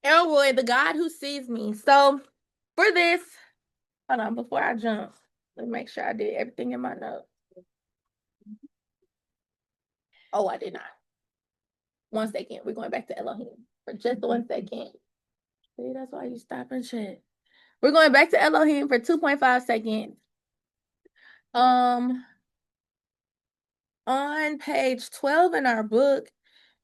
Elroy, the God who sees me. So for this, hold on, before I jump, let me make sure I did everything in my notes. Oh, I did not. 1 second. We're going back to Elohim for just 1 second. See, that's why you stop and check. We're going back to Elohim for 2.5 seconds. On page 12 in our book,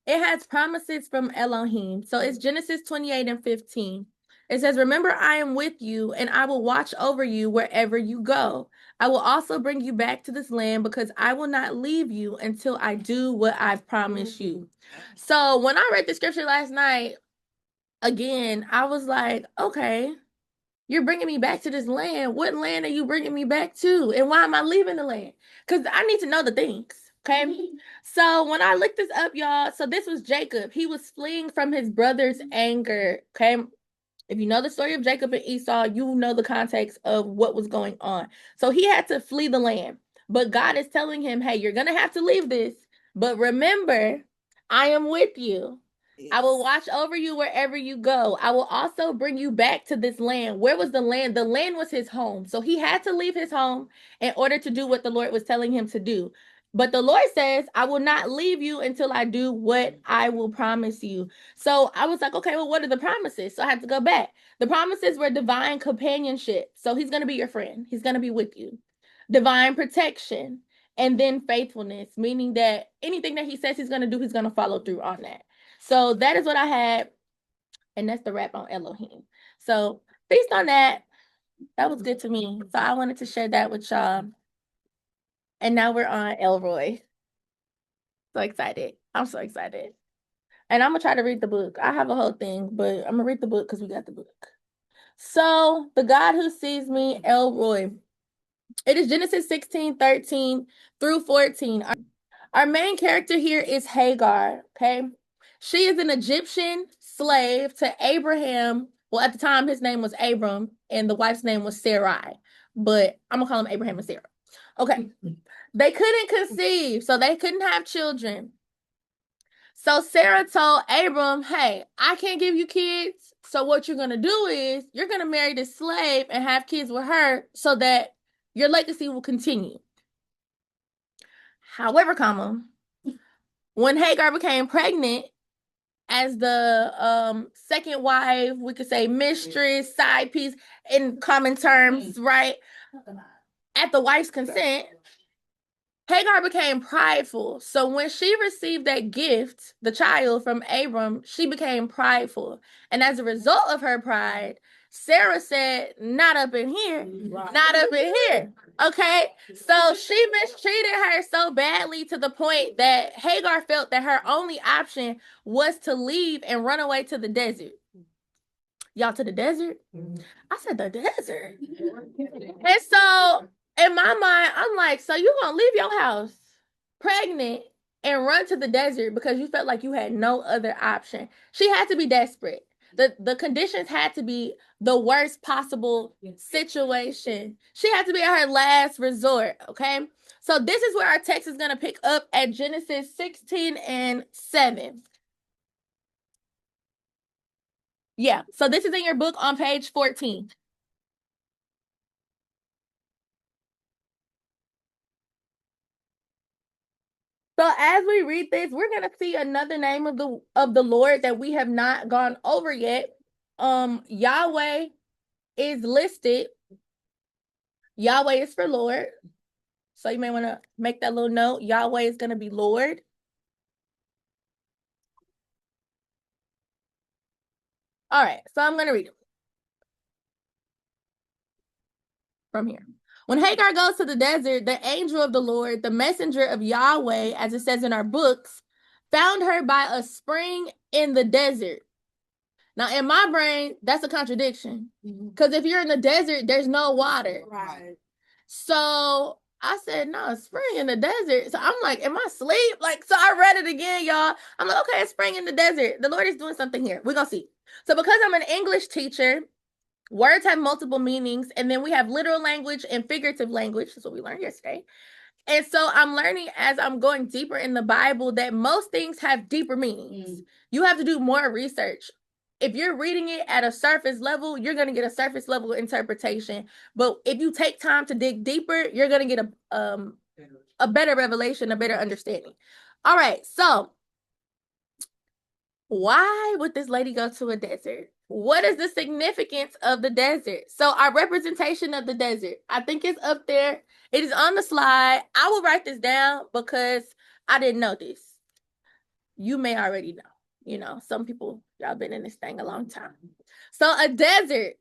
it has promises from Elohim. So it's Genesis 28 and 15. It says, remember, I am with you and I will watch over you wherever you go. I will also bring you back to this land because I will not leave you until I do what I've promised you. So when I read the scripture last night, again, I was like, okay, you're bringing me back to this land. What land are you bringing me back to? And why am I leaving the land? Because I need to know the things. Okay. So when I looked this up, y'all, so this was Jacob. He was fleeing from his brother's anger. Okay. If you know the story of Jacob and Esau, you know the context of what was going on. So he had to flee the land. But God is telling him, hey, you're going to have to leave this. But remember, I am with you. I will watch over you wherever you go. I will also bring you back to this land. Where was the land? The land was his home. So he had to leave his home in order to do what the Lord was telling him to do. But the Lord says, I will not leave you until I do what I will promise you. So I was like, okay, well, what are the promises? So I had to go back. The promises were divine companionship. So he's going to be your friend. He's going to be with you. Divine protection. And then faithfulness, meaning that anything that he says he's going to do, he's going to follow through on that. So that is what I had. And that's the wrap on Elohim. So based on that, that was good to me. So I wanted to share that with y'all. And now we're on Elroy. So excited. I'm so excited. And I'm going to try to read the book. I have a whole thing, but I'm going to read the book because we got the book. So the God who sees me, Elroy. It is Genesis 16:13 through 14. Our main character here is Hagar, okay? She is an Egyptian slave to Abraham. Well, at the time, his name was Abram, and the wife's name was Sarai. But I'm going to call them Abraham and Sarah. Okay. They couldn't conceive, so they couldn't have children. So Sarah told Abram, hey, I can't give you kids. So what you're going to do is you're going to marry this slave and have kids with her so that your legacy will continue. However, when Hagar became pregnant as the second wife, we could say mistress, side piece in common terms, right? At the wife's consent, Hagar became prideful. So when she received that gift, the child from Abram, she became prideful. And as a result of her pride, Sarah said, not up in here, not up in here. Okay. So she mistreated her so badly to the point that Hagar felt that her only option was to leave and run away to the desert. Y'all, to the desert? I said the desert. And so in my mind, I'm like, so you gonna leave your house pregnant and run to the desert because you felt like you had no other option. She had to be desperate. The conditions had to be the worst possible situation. She had to be at her last resort, okay? So this is where our text is going to pick up at Genesis 16 and 7. Yeah, so this is in your book on page 14. So as we read this, we're gonna see another name of the Lord that we have not gone over yet. Yahweh is listed. Yahweh is for Lord. So you may want to make that little note. Yahweh is gonna be Lord. All right, so I'm gonna read it from here. When Hagar goes to the desert, the angel of the Lord, the messenger of Yahweh, as it says in our books, found her by a spring in the desert. Now, in my brain, that's a contradiction. Because if you're in the desert, there's no water. Right. So I said, no, spring in the desert. So I'm like, am I asleep? Like, so I read it again, y'all. I'm like, okay, it's spring in the desert. The Lord is doing something here. We're going to see. So because I'm an English teacher, words have multiple meanings. And then we have literal language and figurative language. That's what we learned yesterday. And so I'm learning as I'm going deeper in the Bible that most things have deeper meanings. You have to do more research. if you're reading it at a surface level, you're going to get a surface level interpretation. But if you take time to dig deeper, you're going to get a better revelation, a better understanding. All right, so why would this lady go to a desert? What is the significance of the desert? So our representation of the desert, I think it's up there. It is on the slide. I will write this down because I didn't know this. You may already know. You know, some people, y'all been in this thing a long time. So a desert,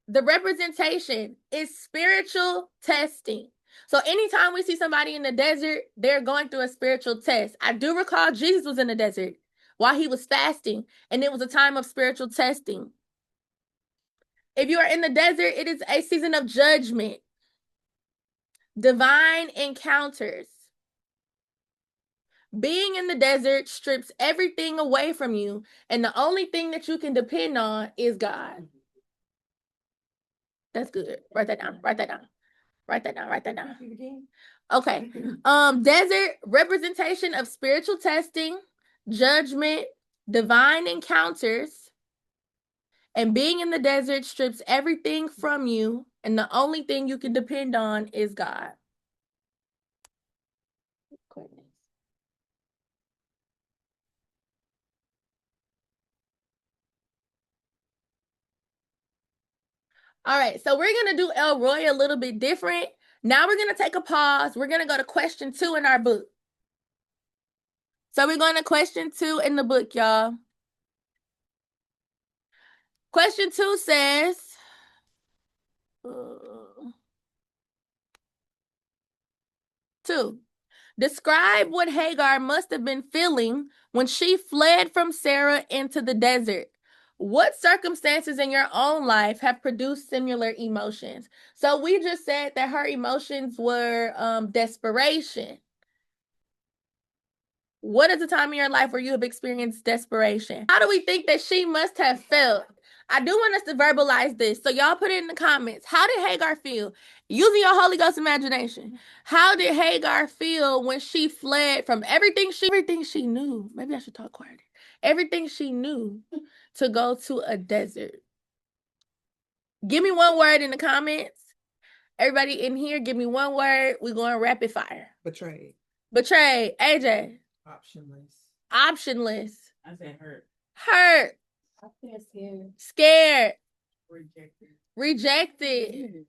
the representation is spiritual testing. So anytime we see somebody in the desert, they're going through a spiritual test. I do recall Jesus was in the desert while he was fasting, and it was a time of spiritual testing. If you are in the desert, it is a season of judgment, divine encounters. Being in the desert strips everything away from you, and the only thing that you can depend on is God. That's good. Write that down. Write that down. Write that down. Write that down. Okay. Desert, representation of spiritual testing, judgment, divine encounters, and being in the desert strips everything from you, and the only thing you can depend on is God. All right, so we're going to do El Roy a little bit different. Now we're going to take a pause. We're going to go to question 2 in our book. So we're going to question 2 in the book, y'all. Question 2 says, 2. Describe what Hagar must have been feeling when she fled from Sarah into the desert. What circumstances in your own life have produced similar emotions? So we just said that her emotions were desperation. What is the time in your life where you have experienced desperation? How do we think that she must have felt? I do want us to verbalize this. So y'all put it in the comments. How did Hagar feel? Using your Holy Ghost imagination. How did Hagar feel when she fled from everything she knew? Maybe I should talk quieter. Everything she knew to go to a desert. Give me one word in the comments. Everybody in here, give me one word. We're going rapid fire. Betrayed. Betrayed. AJ. Optionless. I said hurt. Hurt. I said scared. Scared. Rejected.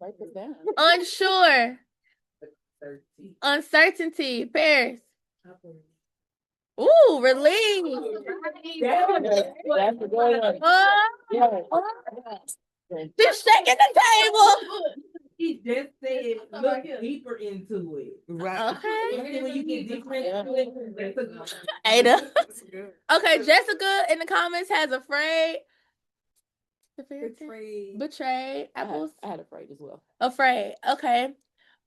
Write this down. Unsure. Uncertainty. Paris. Ooh, relieved. That's the good one. She's shaking the table. He just said look deeper into it. Right. Okay. When you get deeper into it, that's a good. Ada. Okay, Jessica in the comments has afraid. Betrayed. Apples. I had afraid as well. Afraid. Okay.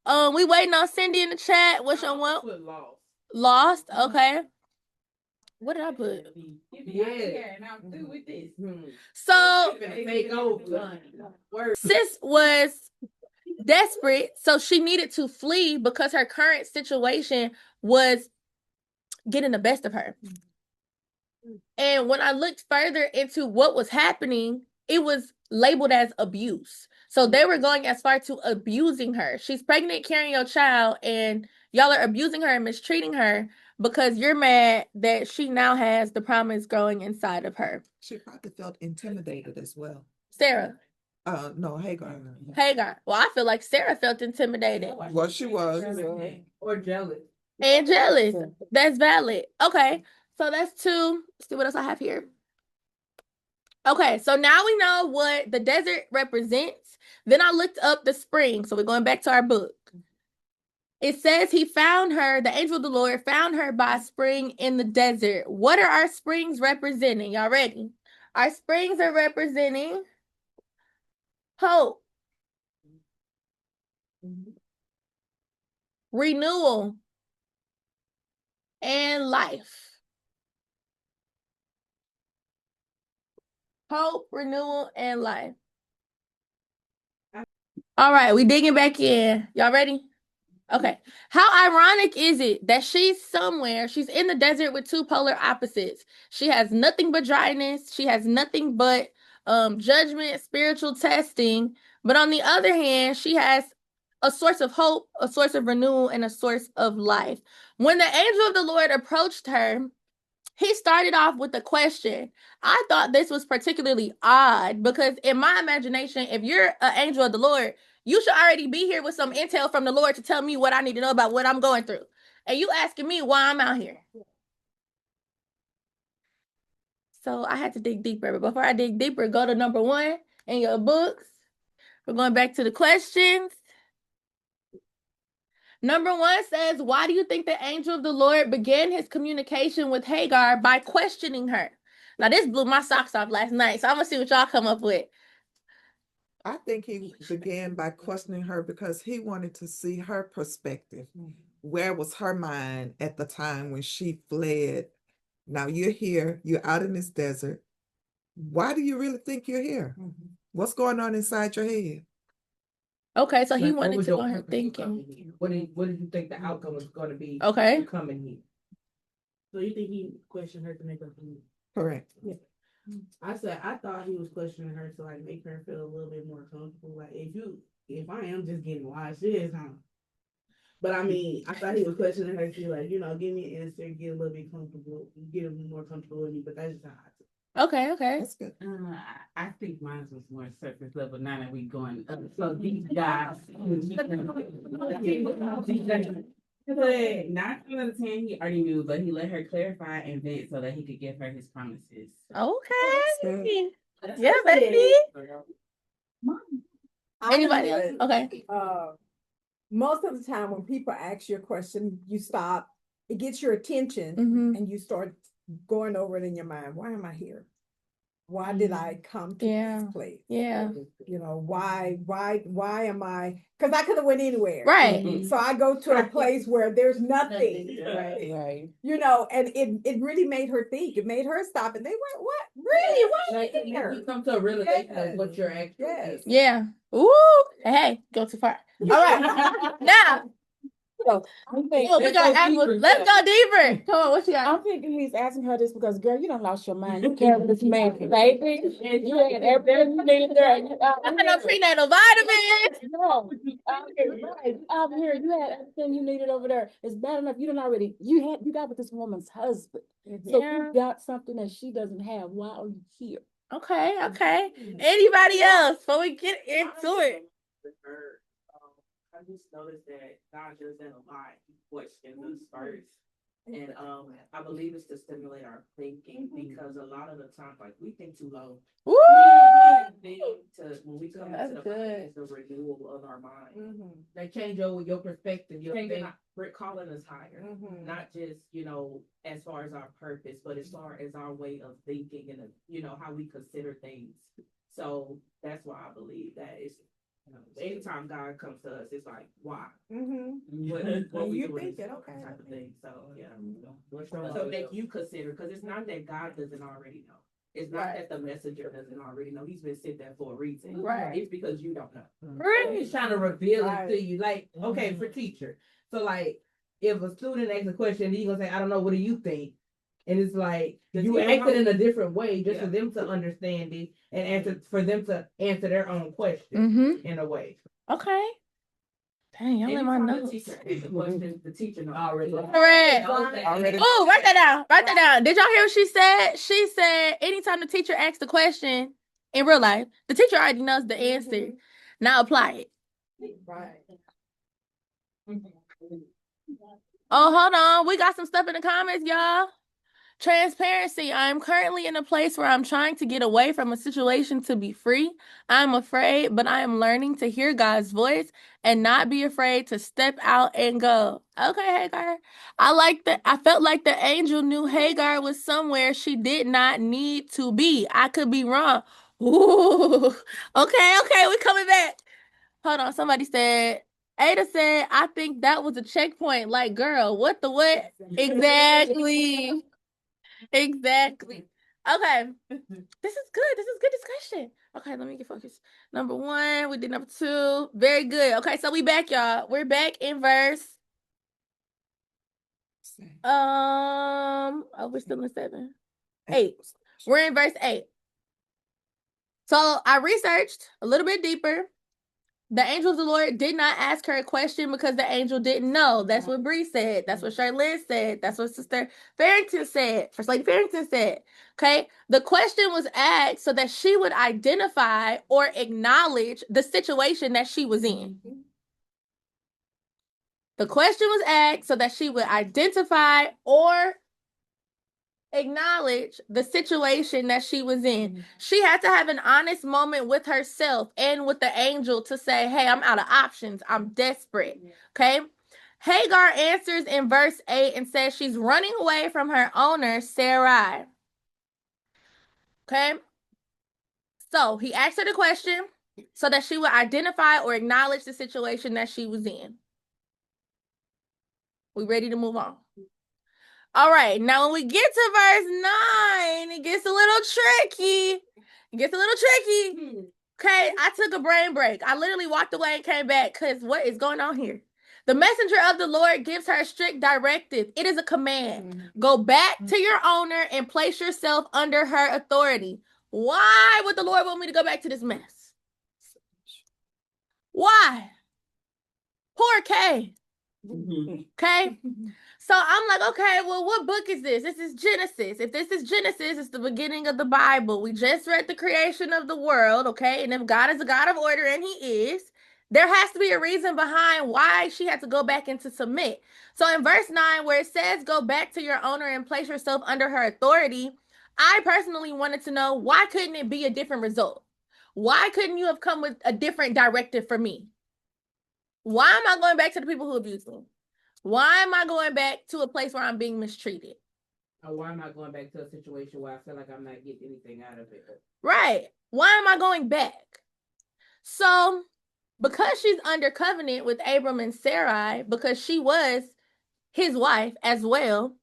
We waiting on Cindy in the chat. What's your one? Lost. Lost. Okay. What did I put? Yeah. Now do with this. So Take over. sis was desperate, so she needed to flee because her current situation was getting the best of her. And when I looked further into what was happening, it was labeled as abuse. So they were going as far to abusing her. She's pregnant, carrying your child, and y'all are abusing her and mistreating her because you're mad that she now has the promise growing inside of her. She probably felt intimidated as well. Sarah. No, Hagar. Hagar. Well, I feel like Sarah felt intimidated. Well, she was. Or jealous. And jealous. That's valid. Okay. So that's 2. Let's see what else I have here. Okay, so now we know what the desert represents. Then I looked up the spring. So we're going back to our book. It says he found her, the angel of the Lord found her by a spring in the desert. What are our springs representing? Y'all ready? Our springs are representing hope, renewal, and life. Hope, renewal, and life. All right, we digging back in. Y'all ready? Okay. How ironic is it that she's somewhere, she's in the desert with two polar opposites. She has nothing but dryness, she has nothing but judgment, spiritual testing, but on the other hand, she has a source of hope, a source of renewal, and a source of life. When the angel of the Lord approached her, he started off with a question. I thought this was particularly odd because in my imagination, if you're an angel of the Lord, you should already be here with some intel from the Lord to tell me what I need to know about what I'm going through. And you asking me why I'm out here. So I had to dig deeper. But before I dig deeper, go to number 1 in your books. We're going back to the questions. Number 1 says, why do you think the angel of the Lord began his communication with Hagar by questioning her? Now, this blew my socks off last night, so I'm going to see what y'all come up with. I think he began by questioning her because he wanted to see her perspective. Where was her mind at the time when she fled? Now you're here, you're out in this desert. Why do you really think you're here? What's going on inside your head? Okay, so he Like, what wanted was to your go her purpose for thinking. coming here? What did you think the outcome was going to be? Okay. For coming here. So you think he questioned her to make her feel? Correct. Yeah. I thought he was questioning her to like make her feel a little bit more comfortable. Like if I am just getting watched, this, huh? But I mean, I thought he was questioning her to like, give me an answer, get a little bit comfortable, get a little more comfortable with me. But that's just how I took Okay. That's good. I think mine was more surface level. Now that we going up, so these guys, but 9 out of 10, he already knew, but he let her clarify and vent so that he could give her his promises. Okay. Yeah, baby. Anybody else? Okay. Most of the time when people ask you a question, you stop, it gets your attention, and you start going over it in your mind. Why am I here? Why did I come to this place? Yeah. Why am I? Because I could have went anywhere. Right. So I go to a place where there's nothing. Right. And it really made her think. It made her stop and they went, what? Really? Why are you here? You come to a realization of what you're actually. Yes. Yeah. Ooh. Hey, go too far. All right. Now. We gotta ask, let's go deeper. Come on, what you got? I'm thinking he's asking her this because, girl, you don't lost your mind. You carrying this man, baby, and you had everything you needed there. I had no prenatal vitamins. No, right out here, you had everything you needed over there. It's bad enough you got with this woman's husband. So you got something that she doesn't have. Why are you here? Okay. Anybody else before we get into it? I just noticed that God doesn't lie. He questions us first. And I believe it's to stimulate our thinking because a lot of the time, like we think too low. Woo! When we come That's into the good. mind, it's the renewal of our mind. They change your perspective. We're calling us higher, not just as far as our purpose, but as far as our way of thinking and how we consider things. So that's why I believe that it's. Anytime God comes to us, it's like, why? What we doing think this it, okay. type of thing. So yeah. So make you consider, because it's not that God doesn't already know. It's not that the messenger doesn't already know. He's been sent there for a reason. Right. It's because you don't know. Right. He's trying to reveal it to you. Like, okay, for teacher. So like, if a student asks a question, he's gonna say, I don't know, what do you think? And it's like you ask it in a different way just for them to understand it and for them to answer their own question in a way. Okay. Dang, y'all in my notes. The teacher knows already. Correct. Already. Oh, write that down. Write that down. Did y'all hear what she said? She said anytime the teacher asks the question in real life, the teacher already knows the answer. Now apply it. Right. Oh, hold on. We got some stuff in the comments, y'all. Transparency. I am currently in a place where I'm trying to get away from a situation to be free. I'm afraid, but I am learning to hear God's voice and not be afraid to step out and go. Okay, Hagar. I felt like the angel knew Hagar was somewhere she did not need to be. I could be wrong. Ooh. Okay, we coming back. Hold on. Somebody said, Ada said, I think that was a checkpoint. Like, girl, what the what? Exactly. Okay. This is good. This is good discussion. Okay, let me get focused. Number 1, we did number 2. Very good. Okay, so we back, y'all. We're back in verse. We're still in 7. 8. We're in verse 8. So I researched a little bit deeper. The angel of the Lord did not ask her a question because the angel didn't know. That's what Bree said. That's what Charlene said. That's what Sister Farrington said. First Lady Farrington said. Okay. The question was asked so that she would identify or acknowledge the situation that she was in. The question was asked so that she would identify or acknowledge the situation that she was in. She had to have an honest moment with herself and with the angel to say, hey, I'm out of options. I'm desperate. Okay. Hagar answers in verse 8 and says she's running away from her owner, Sarai. Okay. So he asked her the question so that she would identify or acknowledge the situation that she was in. We ready to move on? All right, now when we get to verse 9, it gets a little tricky. Okay, I took a brain break. I literally walked away and came back because what is going on here? The messenger of the Lord gives her a strict directive. It is a command. Go back to your owner and place yourself under her authority. Why would the Lord want me to go back to this mess? Why? Poor Kay. Okay. So I'm like, okay, well, what book is this? This is Genesis. If this is Genesis, it's the beginning of the Bible. We just read the creation of the world, okay? And if God is a God of order, and he is, there has to be a reason behind why she had to go back and to submit. So in verse 9, where it says, go back to your owner and place yourself under her authority, I personally wanted to know, why couldn't it be a different result? Why couldn't you have come with a different directive for me? Why am I going back to the people who abused me? Why am I going back to a place where I'm being mistreated? Or why am I going back to a situation where I feel like I'm not getting anything out of it? Right. Why am I going back? So, because she's under covenant with Abram and Sarai, because she was his wife as well,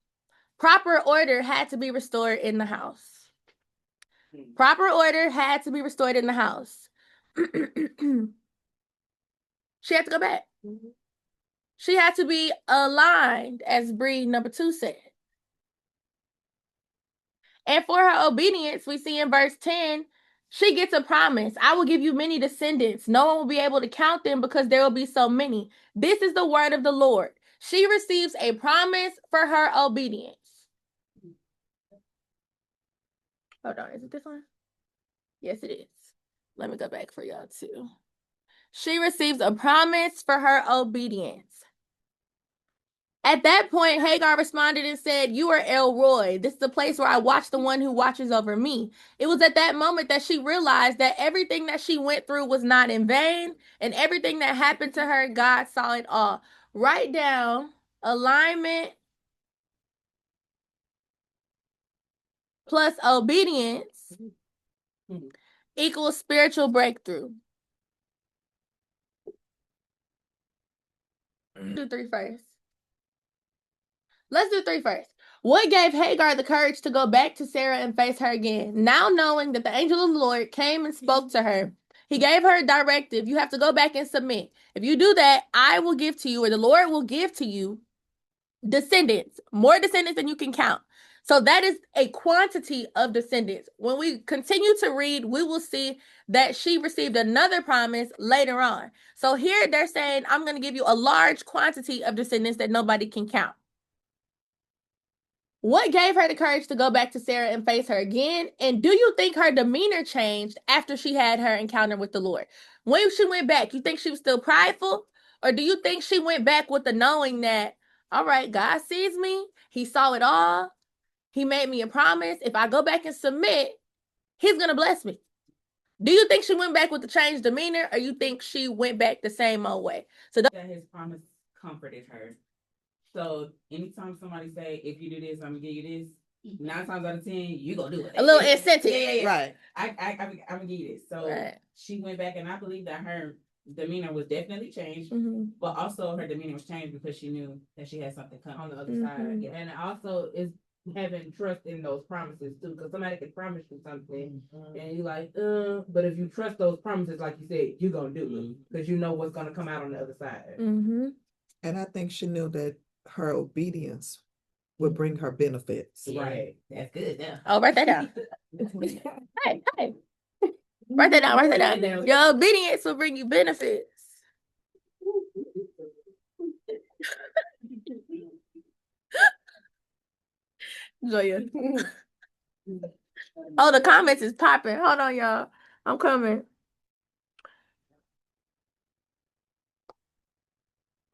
proper order had to be restored in the house. Proper order had to be restored in the house. She had to go back. She had to be aligned, as Bree number 2 said. And for her obedience, we see in verse 10, she gets a promise. I will give you many descendants. No one will be able to count them because there will be so many. This is the word of the Lord. She receives a promise for her obedience. Hold on, is it this one? Yes, it is. Let me go back for y'all too. She receives a promise for her obedience. At that point, Hagar responded and said, you are El Roy. This is the place where I watch the one who watches over me. It was at that moment that she realized that everything that she went through was not in vain, and everything that happened to her, God saw it all. Write down alignment plus obedience equals spiritual breakthrough. Do 3 first. Let's do 3 first. What gave Hagar the courage to go back to Sarah and face her again? Now knowing that the angel of the Lord came and spoke to her, he gave her a directive. You have to go back and submit. If you do that, I will give to you, or the Lord will give to you, descendants, more descendants than you can count. So that is a quantity of descendants. When we continue to read, we will see that she received another promise later on. So here they're saying, I'm going to give you a large quantity of descendants that nobody can count. What gave her the courage to go back to Sarah and face her again? And do you think her demeanor changed after she had her encounter with the Lord? When she went back, you think she was still prideful? Or do you think she went back with the knowing that, all right, God sees me. He saw it all. He made me a promise. If I go back and submit, he's going to bless me. Do you think she went back with the changed demeanor, or you think she went back the same old way? So that his promise comforted her. So anytime somebody say, if you do this, I'm gonna give you this, 9 times out of 10, you gonna do it. A little incentive. Yeah. Right. I'm gonna give you this. So she went back, and I believe that her demeanor was definitely changed, but also her demeanor was changed because she knew that she had something coming on the other side. And also is having trust in those promises too, because somebody can promise you something, and you like, but if you trust those promises, like you said, you're gonna do it because you know what's gonna come out on the other side. Mm-hmm. And I think she knew that her obedience would bring her benefits. Right. That's good. Yeah. Oh, write that down. Hey, hey. Write that down. Write that down. Your obedience will bring you benefits. Joya. Oh, the comments is popping. Hold on, y'all. I'm coming.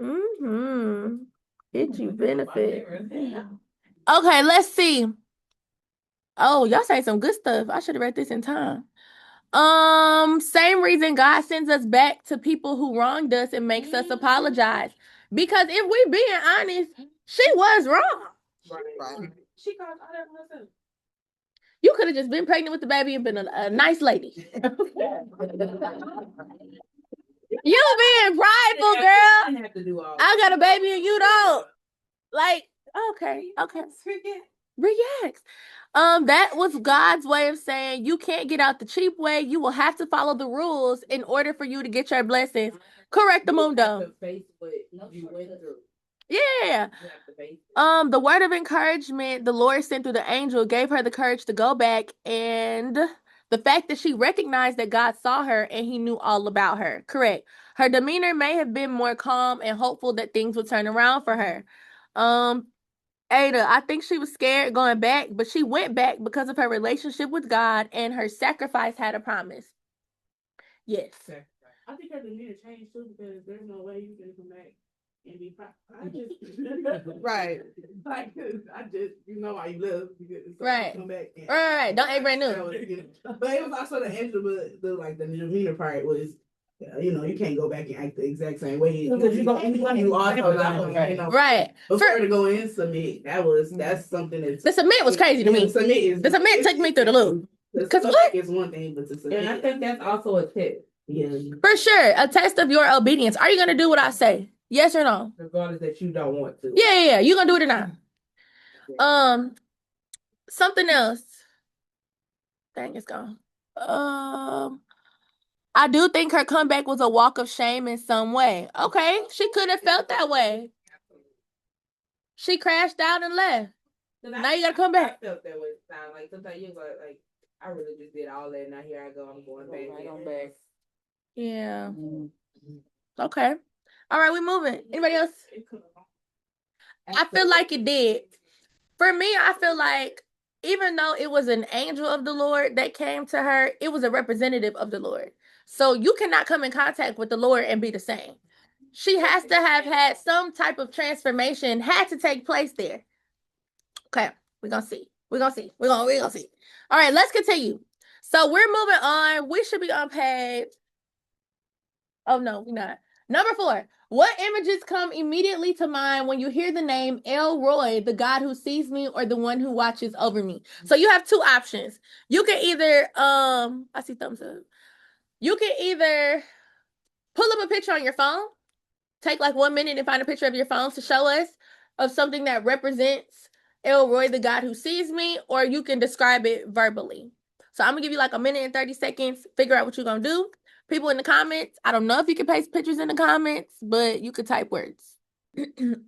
Mm-hmm. Get you benefit. Okay, let's see. Oh, y'all saying some good stuff. I should have read this in time. Same reason God sends us back to people who wronged us and makes us apologize. Because if we being honest, she was wrong. Right. She caused all that herself. You could have just been pregnant with the baby and been a nice lady. You being prideful, girl. I have to do all. I got a baby and you don't. Like, okay. React. That was God's way of saying you can't get out the cheap way. You will have to follow the rules in order for you to get your blessings. Correct the mundo. Yeah. The word of encouragement the Lord sent through the angel gave her the courage to go back, and the fact that she recognized that God saw her and he knew all about her. Correct. Her demeanor may have been more calm and hopeful that things would turn around for her. Ada, I think she was scared going back, but she went back because of her relationship with God and her sacrifice had a promise. Yes. I think her demeanor changed too because there's no way you can come back and be I just Right. Like I just why you live because Right. Come back and, Right. Don't act brand new. But it was also the extra, but the demeanor part was. You can't go back and act the exact same way because you also right. Before to go in submit, that's something the submit was crazy to me. The submit took me through the loop. Because what? Is one thing, but to submit, and I think that's also a tip. Yeah, for sure, a test of your obedience. Are you gonna do what I say? Yes or no? Regardless that you don't want to. Yeah. You gonna do it or not? Something else. Dang, it's gone. I do think her comeback was a walk of shame in some way. Okay, she could have felt that way. She crashed out and left. Now you gotta come back. I felt that way. Like sometimes you like I really just did all that. Now here I go. I'm going back. Right on back. Yeah. Okay. All right, we moving. Anybody else? I feel like it did. For me, I feel like even though it was an angel of the Lord that came to her, it was a representative of the Lord. So you cannot come in contact with the Lord and be the same. She has to have had some type of transformation had to take place there. Okay, we're gonna see. We're gonna see. All right, let's continue. So we're moving on. We should be on page. Oh no, we're not. Number 4. What images come immediately to mind when you hear the name El Roy, the God who sees me or the one who watches over me? So you have two options. You can either I see thumbs up. You can either pull up a picture on your phone, take like 1 minute and find a picture of your phone to show us of something that represents El Roy, the God who sees me, or you can describe it verbally. So I'm gonna give you like 1 minute and 30 seconds, figure out what you're gonna do. People in the comments, I don't know if you can paste pictures in the comments, but you could type words.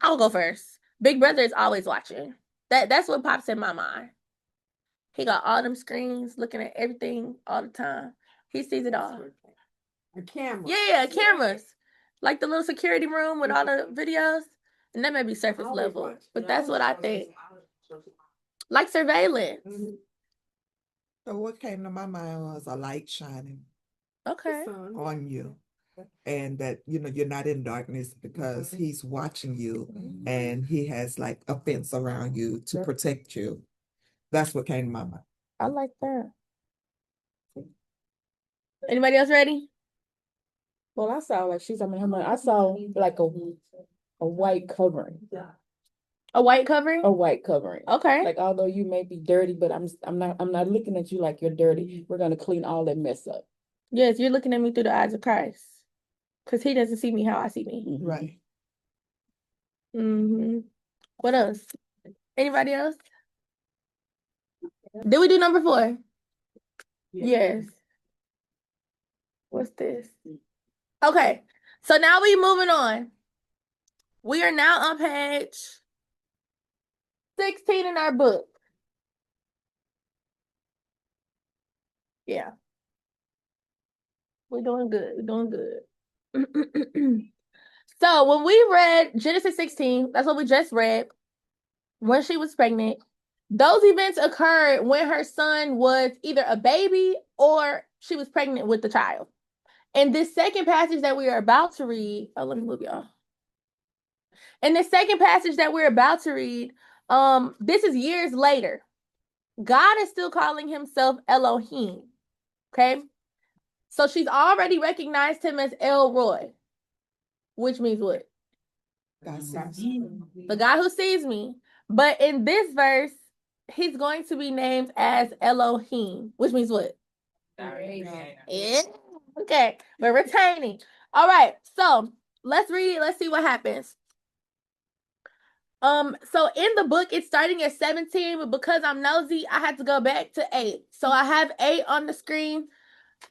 I'll go first. Big Brother is always watching. That's what pops in my mind. He got all them screens looking at everything all the time. He sees it all. A camera. Yeah, cameras. Like the little security room with all the videos. And that may be surface level. But that's what I think. Like surveillance. So what came to my mind was a light shining Okay. on you. And that, you're not in darkness because he's watching you and he has like a fence around you to protect you. That's what came to my mind. I like that. Anybody else ready? Well, I saw like I saw like a white covering. A white covering? A white covering. Okay. Like although you may be dirty, but I'm not looking at you like you're dirty. We're gonna clean all that mess up. Yes, you're looking at me through the eyes of Christ. Because he doesn't see me how I see me. Right. What else? Anybody else? Did we do number 4? Yeah. Yes. What's this? Okay. So now we moving on. We are now on page 16 in our book. Yeah. We're doing good. We're doing good. So when we read Genesis 16, that's what we just read, when she was pregnant, those events occurred when her son was either a baby or she was pregnant with the child. And this second passage that we are about to read, oh, let me move y'all. In this second passage that we're about to read, this is years later. God is still calling himself Elohim. Okay. So she's already recognized him as El Roy, which means what? The God who sees me. But in this verse, he's going to be named as Elohim, which means what? Yeah. Okay. We're retaining. All right. So let's read it. Let's see what happens. So in the book, it's starting at 17, but because I'm nosy, I had to go back to 8. So I have 8 on the screen.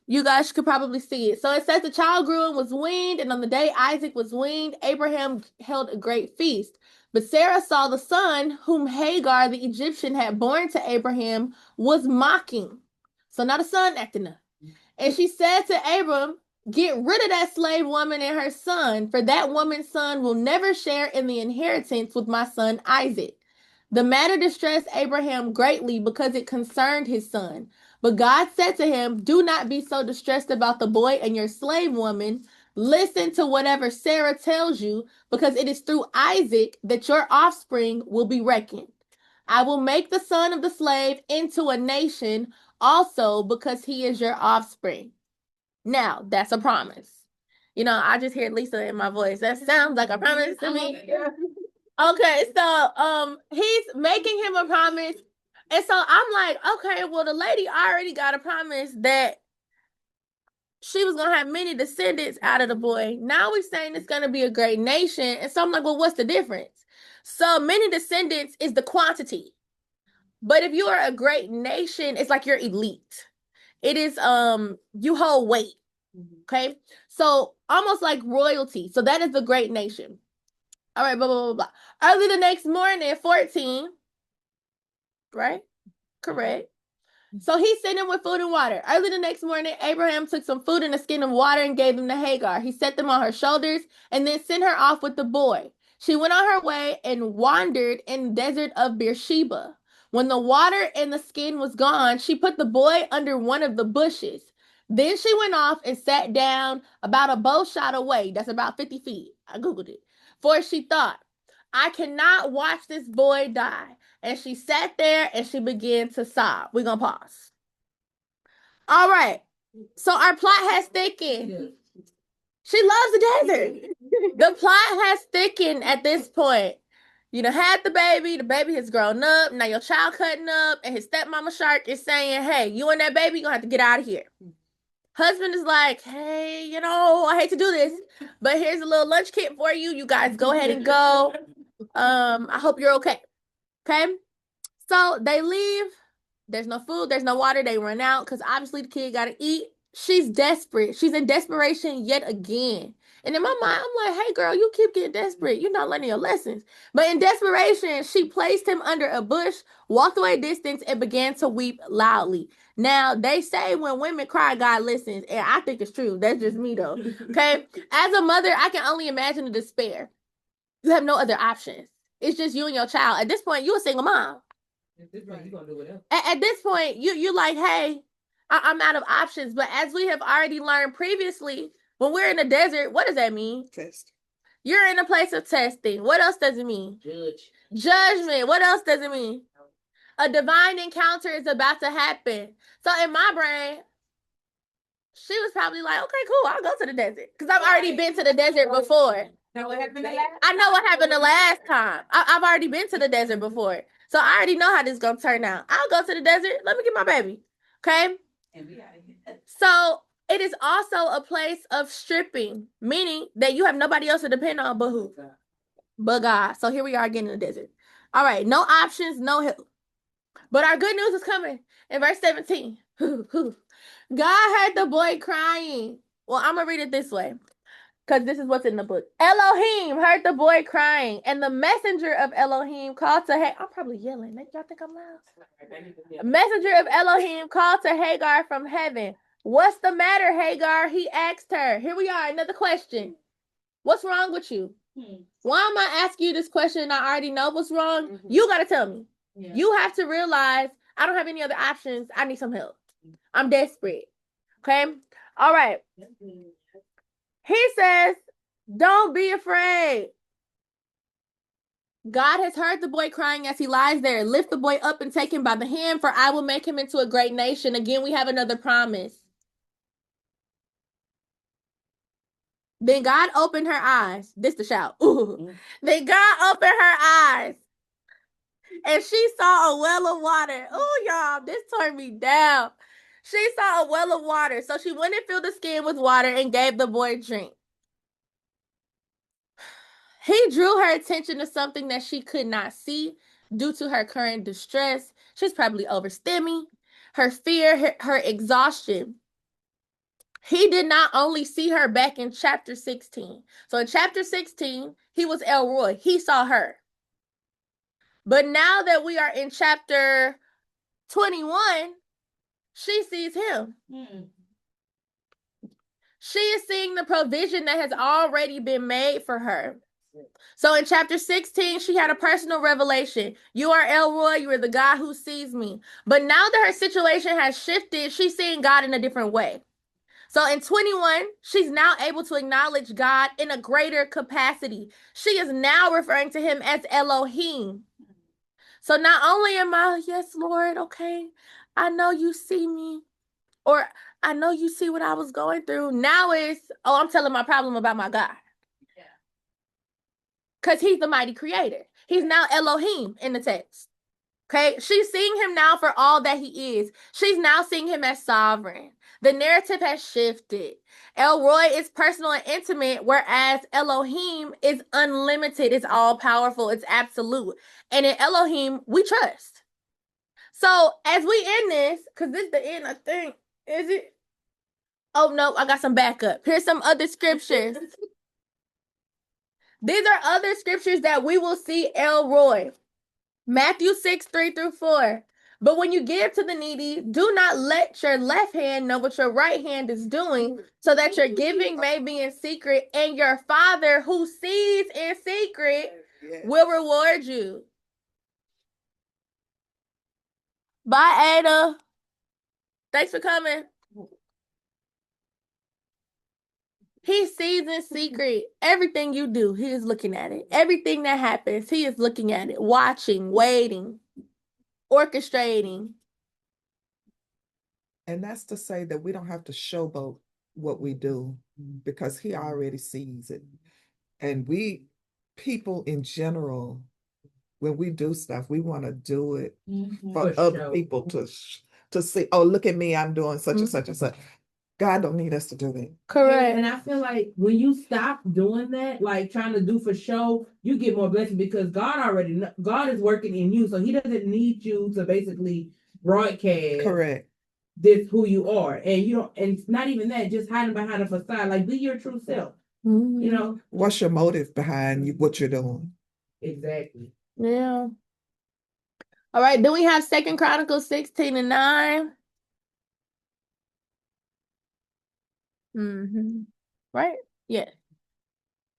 You guys could probably see it. So it says the child grew and was weaned, and on the day Isaac was weaned, Abraham held a great feast. But Sarah saw the son whom Hagar the Egyptian had borne to Abraham was mocking. So now the son acting up. And she said to Abram, get rid of that slave woman and her son, for that woman's son will never share in the inheritance with my son Isaac. The matter distressed Abraham greatly because it concerned his son. But God said to him, do not be so distressed about the boy and your slave woman. Listen to whatever Sarah tells you, because it is through Isaac that your offspring will be reckoned. I will make the son of the slave into a nation also because he is your offspring. Now, that's a promise. You know, I just hear Lisa in my voice. That sounds like a promise to me. Okay, so he's making him a promise. And so I'm like, okay, well, the lady already got a promise that she was gonna have many descendants out of the boy. Now we're saying it's gonna be a great nation. And so I'm like, well, what's the difference? So many descendants is the quantity. But if you are a great nation, it's like you're elite. It is you hold weight. Okay. So almost like royalty. So that is the great nation. All right, blah, blah, blah, blah. Early the next morning, 14, right? Correct. So he sent him with food and water. Early the next morning, Abraham took some food and a skin of water and gave them to Hagar. He set them on her shoulders and then sent her off with the boy. She went on her way and wandered in the desert of Beersheba. When the water and the skin was gone, she put the boy under one of the bushes. Then she went off and sat down about a bow shot away. That's about 50 feet. I Googled it. For she thought, I cannot watch this boy die. And she sat there and she began to sob. We're going to pause. All right. So our plot has thickened. She loves the desert. The plot has thickened at this point. You know, had the baby has grown up, now your child cutting up, and his stepmama shark is saying, hey, you and that baby, you're going to have to get out of here. Husband is like, hey, you know, I hate to do this, but here's a little lunch kit for you. You guys go ahead and go. I hope you're okay. Okay? So they leave. There's no food. There's no water. They run out because obviously the kid got to eat. She's desperate. She's in desperation yet again. And in my mind, I'm like, hey, girl, you keep getting desperate. You're not learning your lessons. But in desperation, she placed him under a bush, walked away a distance, and began to weep loudly. Now, they say when women cry, God listens. And I think it's true. That's just me, though. Okay? As a mother, I can only imagine the despair. You have no other options. It's just you and your child. At this point, you're a single mom. At this point, you're gonna do whatever. At this point, you're like, hey, I'm out of options. But as we have already learned previously, when we're in the desert, what does that mean? Test. You're in a place of testing. What else does it mean? Judgment. What else does it mean? A divine encounter is about to happen. So in my brain, she was probably like, okay, cool, I'll go to the desert. Because I've already been to the desert before. Now what happened the last? I know what happened the last time. I've already been to the desert before. So I already know how this is going to turn out. I'll go to the desert. Let me get my baby. Okay? And we out of here. So it is also a place of stripping, meaning that you have nobody else to depend on but who? But God. So here we are again in the desert. All right. No options, no help. But our good news is coming in verse 17. God heard the boy crying. Well, I'm going to read it this way because this is what's in the book. Elohim heard the boy crying, and the messenger of Elohim called to I'm probably yelling. Make y'all think I'm loud. A messenger of Elohim called to Hagar from heaven. What's the matter, Hagar? He asked her. Here we are, another question. What's wrong with you? Why am I asking you this question and I already know what's wrong? You got to tell me. Yeah. You have to realize I don't have any other options. I need some help. I'm desperate. Okay? All right. He says, don't be afraid. God has heard the boy crying as he lies there. Lift the boy up and take him by the hand, for I will make him into a great nation. Again, we have another promise. Then God opened her eyes. This the shout. Ooh. Then God opened her eyes. And she saw a well of water. Oh, y'all, this turned me down. She saw a well of water. So she went and filled the skin with water and gave the boy drink. He drew her attention to something that she could not see due to her current distress. She's probably overstimmy, her fear, her exhaustion. He did not only see her back in chapter 16. So in chapter 16, he was Elroy. He saw her. But now that we are in chapter 21, she sees him. She is seeing the provision that has already been made for her. So in chapter 16, she had a personal revelation. You are Elroy. You are the God who sees me. But now that her situation has shifted, she's seeing God in a different way. So in 21, she's now able to acknowledge God in a greater capacity. She is now referring to him as Elohim. So not only am I, yes, Lord, okay, I know you see me, or I know you see what I was going through. Now it's, oh, I'm telling my problem about my God. Because he's the mighty creator. He's now Elohim in the text. Okay, she's seeing him now for all that he is. She's now seeing him as sovereign. The narrative has shifted. Elroy is personal and intimate, whereas Elohim is unlimited. It's all powerful. It's absolute. And in Elohim, we trust. So as we end this, because this is the end, I think, is it? Oh, no, I got some backup. Here's some other scriptures. These are other scriptures that we will see Elroy. Matthew 6, 3-4. But when you give to the needy, do not let your left hand know what your right hand is doing, so that your giving may be in secret, and your Father who sees in secret will reward you. Bye, Ada. Thanks for coming. He sees in secret everything you do. He is looking at it. Everything that happens, he is looking at it, watching, waiting, orchestrating. And that's to say that we don't have to showboat what we do because he already sees it. And we, people in general, when we do stuff, we want to do it for other people to see, oh, look at me, I'm doing such and such and such. God don't need us to do that. Correct. And I feel like when you stop doing that, like trying to do for show, you get more blessings because God is working in you. So he doesn't need you to basically broadcast. Correct. This who you are. And you don't, and it's not even that, just hiding behind a facade. Like be your true self. You know? What's your motive behind what you're doing? Exactly. Yeah. All right. Then we have 2 Chronicles 16:9. Right? Yeah.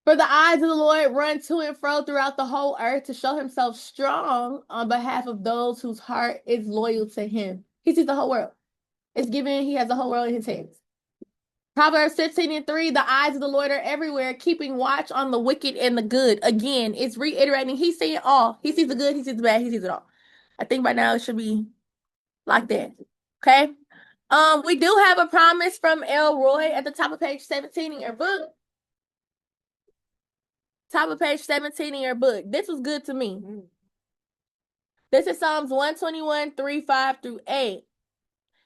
For the eyes of the Lord run to and fro throughout the whole earth to show himself strong on behalf of those whose heart is loyal to him. He sees the whole world. It's given, he has the whole world in his hands. Proverbs 15:3, the eyes of the Lord are everywhere, keeping watch on the wicked and the good. Again, it's reiterating, he's seeing all. He sees the good, he sees the bad, he sees it all. I think by now it should be like that. Okay? We do have a promise from Elroy at the top of page 17 in your book. Top of page 17 in your book. This was good to me. This is Psalms 121, 3-5-8.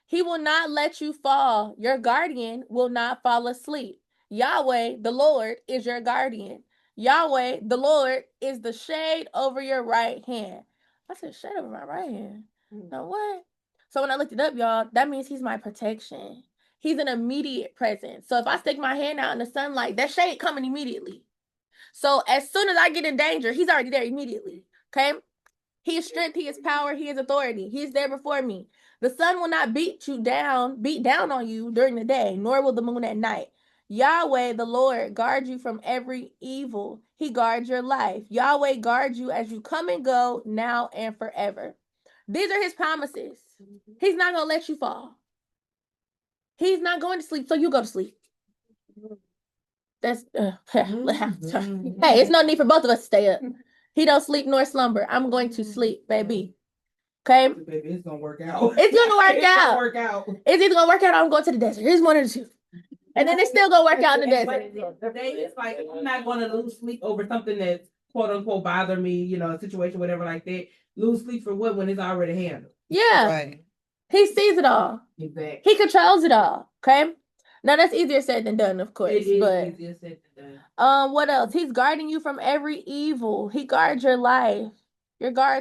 He will not let you fall. Your guardian will not fall asleep. Yahweh, the Lord, is your guardian. Yahweh, the Lord, is the shade over your right hand. I said shade over my right hand. Now what? So when I looked it up, y'all, that means he's my protection. He's an immediate presence. So if I stick my hand out in the sunlight, that shade coming immediately. So as soon as I get in danger, he's already there immediately. Okay? He is strength, he is power, he is authority. He is there before me. The sun will not beat down on you during the day, nor will the moon at night. Yahweh, the Lord, guard you from every evil. He guards your life. Yahweh guards you as you come and go now and forever. These are his promises. He's not going to let you fall. He's not going to sleep, so you go to sleep. That's hey, it's no need for both of us to stay up. He don't sleep nor slumber. I'm going to sleep, baby. Okay? Baby, it's gonna work out. It's gonna work It's out. gonna work out. It's either gonna work out or I'm going to the desert. Here's one of the two. And then it's still gonna work out in the desert. It's like I'm not gonna lose sleep over something that's quote unquote bother me, you know, a situation, whatever like that. Lose sleep for what when it's already handled. Yeah. Right. He sees it all. Exactly. He controls it all. Okay. Now that's easier said than done, of course. It is but easier said than done. what else? He's guarding you from every evil. He guards your life. Your guards